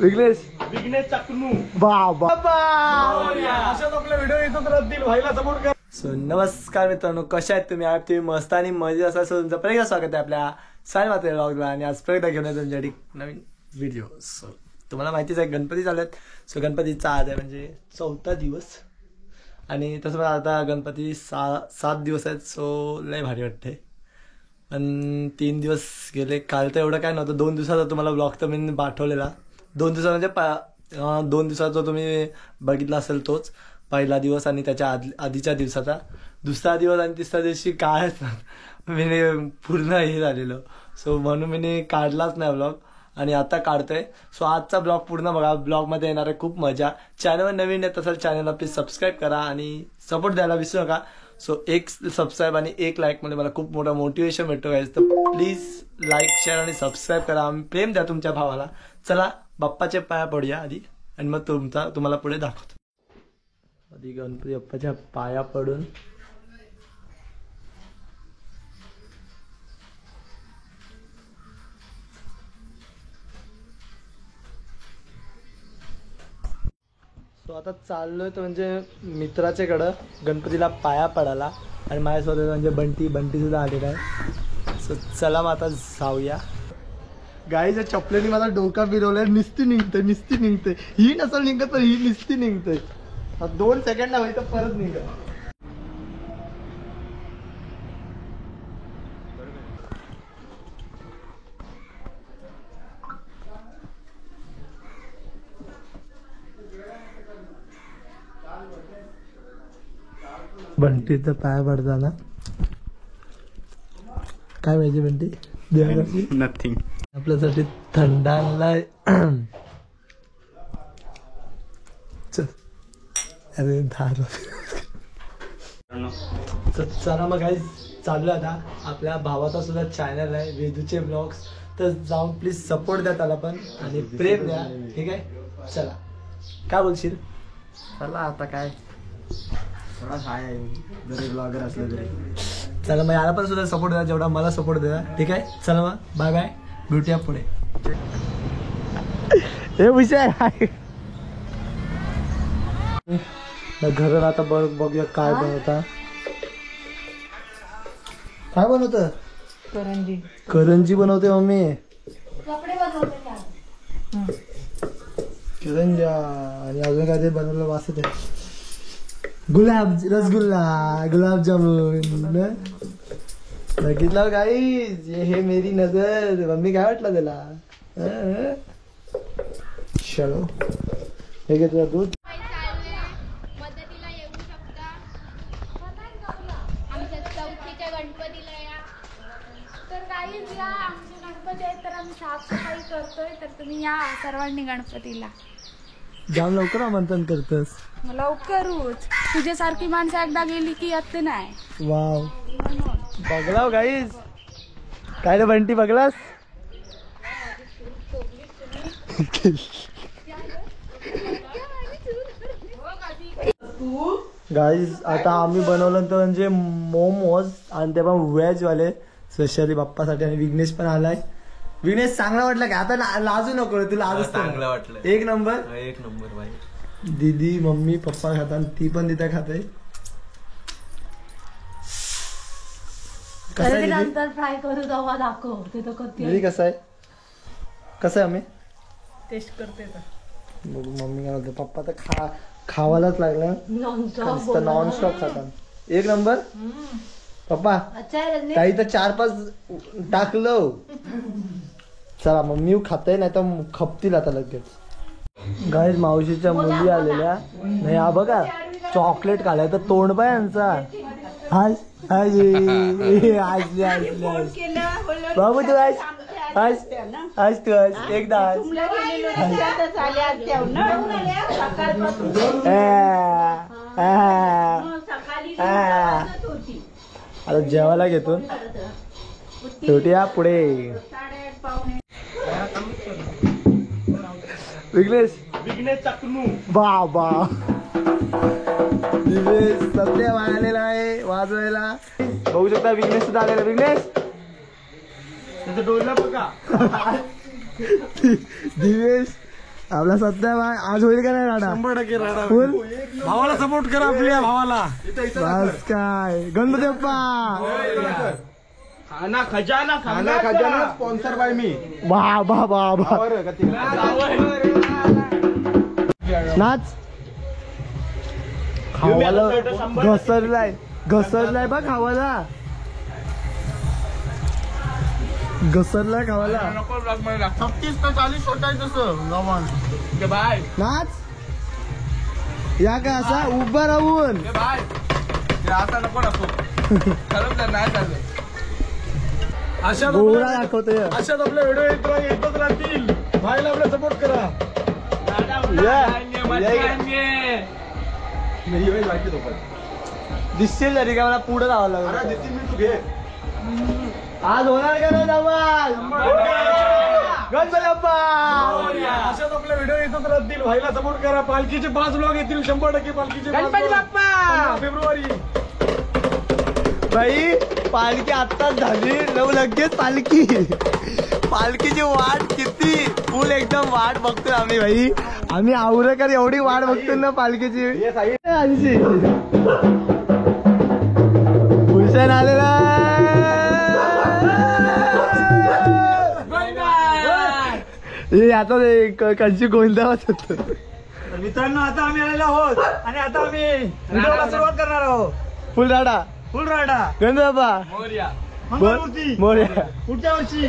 विघ्नेश चकनू बाबा अशाच आपला व्हिडिओ येतो राहतील भाईला सपोर्ट कर. सो नमस्कार मित्रांनो, कशा आहेत तुम्ही? तुम्ही मस्त आणि मजेत असाल. सो तुमचं परत स्वागत आहे आपल्या साई मात्रे व्लॉगला. आणि आज परत घेऊन येतो तुमच्यासाठी नवीन व्हिडिओ. सो तुम्हाला माहितीच आहे गणपती चालू आहेत. सो गणपतीचा आज आहे म्हणजे 4था दिवस. आणि तसं पण आता गणपती 7 दिवस आहेत. सो लय भारी वाटते. पण 3 दिवस गेले. काल तर एवढं काय नव्हतं. 2 दिवसाचा तुम्हाला व्लॉग तर मी पाठवलेला. 2 दिवसात म्हणजे 2 दिवसाचा जो तुम्ही बघितला असेल तोच पहिला दिवस. आणि त्याच्या आधीच्या दिवसाचा दुसरा दिवस आणि तिसऱ्या दिवशी काय मी पूर्ण हे झालेलं. सो म्हणून मी काढलाच नाही ब्लॉग आणि आता काढतोय. सो आजचा ब्लॉग पूर्ण बघा. ब्लॉगमध्ये येणार आहे खूप मजा. चॅनलवर नवीन येत असेल चॅनलला प्लीज सबस्क्राईब करा आणि सपोर्ट द्यायला विसरू नका. सो 1 सबस्क्राईब आणि 1 लाईकमध्ये मला खूप मोठं मोटिवेशन भेटतो गाईज. तर प्लीज लाईक शेअर आणि सबस्क्राईब करा. प्रेम द्या तुमच्या भावाला. चला बाप्पाचे पाया पडूया आधी आणि मग तुम्हाला पुढे दाखवतो. आधी गणपती बाप्पाच्या पाया पडून सो आता चाललोय तर म्हणजे मित्राच्याकडं गणपतीला पाया पडायला. आणि माझ्यासोबत म्हणजे बंटी सुद्धा आलेला आहे. सो चला मग आता जाऊया. गाईच्या चपलेने माझा डोका फिरवलाय. निस्ती निघते ही नसल निघत तर ही निस्ती निघते. 2 सेकंड हवी तर परत निघत. बंटीचं पाय पडताना काय पाहिजे बंटी? नथिंग. आपल्यासाठी थंड आणलाय. अरे चला मग काही चालू आता. आपल्या भावाचा सुद्धा चॅनल आहे वेदूचे ब्लॉग्स. तर जाऊन प्लीज सपोर्ट द्या त्याला पण आणि प्रेम द्या. ठीक आहे. चला काय बोलशील? चला आता काय आहे जरी ब्लॉगर असलं तरी. चला मग याला पण सुद्धा सपोर्ट द्या जेवढा मला सपोर्ट द्या. ठीक आहे. चला मग बाय बाय. भेटूया पुढे. हे विषय घरात आता बघूया काय बनवता. काय बनवत? करंजी बनवते मम्मी. करंजा आणि अजून काय ते बनवलं वाचत आहे. गुलाबजामुन बघितलं गाईज. हे मेरी नजर. मम्मी काय वाटलं त्याला? चलो हे घे तुझा दूध. मदतीला येऊ शकता आमच्या 4थीच्या गणपतीला या. तर काहीच या आमचे गणपती आहेत तर आम्ही साफसफाई करतोय. तर तुम्ही या सर्वांनी गणपतीला. जाम लवकर आमंत्रण करतस. लवकरच. तुझ्यासारखी माणसं एकदा गेली की येत नाही. वाव बघलाव गाईज. काय रे बंटी बघलास? गाईज आता आम्ही बनवलं तर म्हणजे मोमोज आणि ते पण व्हेजवाले स्पेशली बाप्पासाठी. आणि विघ्नेश पण आलाय. विघ्नेश चांगला वाटलं का? आता लाजू नको. तुला आज चांगलं वाटलं. 1 नंबर. 1 नंबर भाई. दीदी मम्मी पप्पा खातात. ती पण तिथे खाते. नंतर फ्राय करू तेव्हा दाखव. ते तर कधी कसं आहे आम्ही टेस्ट करते का? मम्मी काय म्हणते. पप्पा तर खावायलाच लागलं. नॉन स्टॉप खातात. 1 नंबर. पप्पा ताई तर 4-5 टाकलं. चला मम्मी खाते नाही तर खपतील आता लगेच. गाईज मावशीच्या मुली आलेल्या नाही. हा बघा चॉकलेट खालाय तर तोंड पाय यांचा. आज बाबू तू आज तू एकदा आता जेवायला घेतो. भेटूया पुढे. विघ्नेश चकनू बाबा दिवेश सध्या आलेला आहे वाजवायला. बघू शकता विघ्नेश सुद्धा आलेला. विघ्नेश त्याचं डोळा बघा. दिवेश आपला सध्या आज होईल का नाही राडा? 100% राडा. फुल भावाला सपोर्ट करा आपल्या भावाला. बस काय गणपती बाप्पा. खाना खजाना स्पॉन्सर बाय मी. वा वा वा वा. नाच खावाला घसरलाय बघ खावाला. घसरलाय खावाला. 36 ते 40 होताय तसं गावान. नाच या का असा उभा राहून. आता नको नको. अशा गोळा दाखवतोय. अशाच आपल्या व्हिडिओ येतच राहतील. भाईला आपला सपोर्ट करा. दिसतील तरी का मला पुढे जावं लागलं. तू घे. आज होणार का नाही धमाल? गणपती बाप्पा. अशाच आपल्या व्हिडिओ येतच राहतील. भाईला सपोर्ट करा. पालखीचे 5 व्लॉग येतील 100% पालखीचे. गणपती बाप्पा. 15 फेब्रुवारी. बाई पालखी आत्ताच झाली लगेच पालखीची वाट किती फुल एकदम वाट बघतोय आम्ही. भाई आम्ही आवरेकर एवढी वाट बघतोय ना पालखीची. आधीची भूषण आलेला. आता कंची गोंधळात होत. मित्रांनो आता आम्ही आलेलो आहोत आणि आता आम्ही व्हिडिओला सुरुवात करणार आहोत. फुल राडा गणपती बाप्पा मंगळमूर्ती मोरया. पुढच्या वर्षी.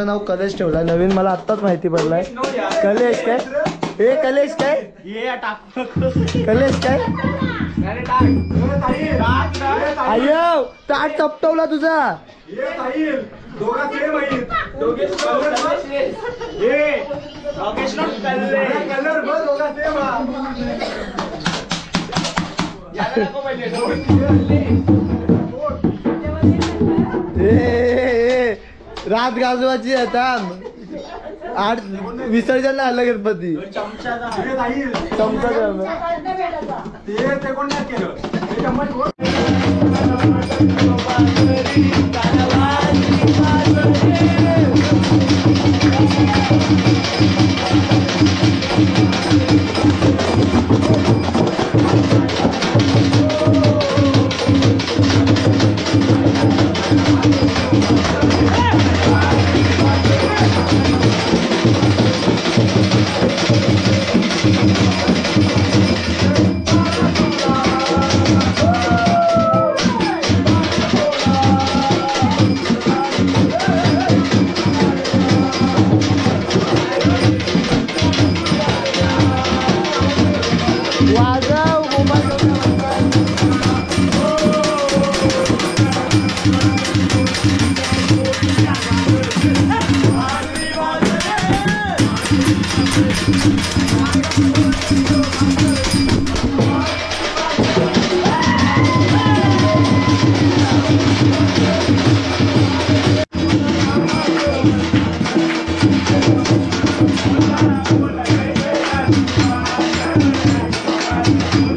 नाव कलेश ठेवलाय नवीन. मला आत्ताच माहिती पडलाय. कलेश काय हे कलेश काय कलेश काय अय्यो ताट चपटवला तुझा. रात गाजवाची आता 8 विसर्जनला आला गणपती. चमचा वाजव मोबाईल आहे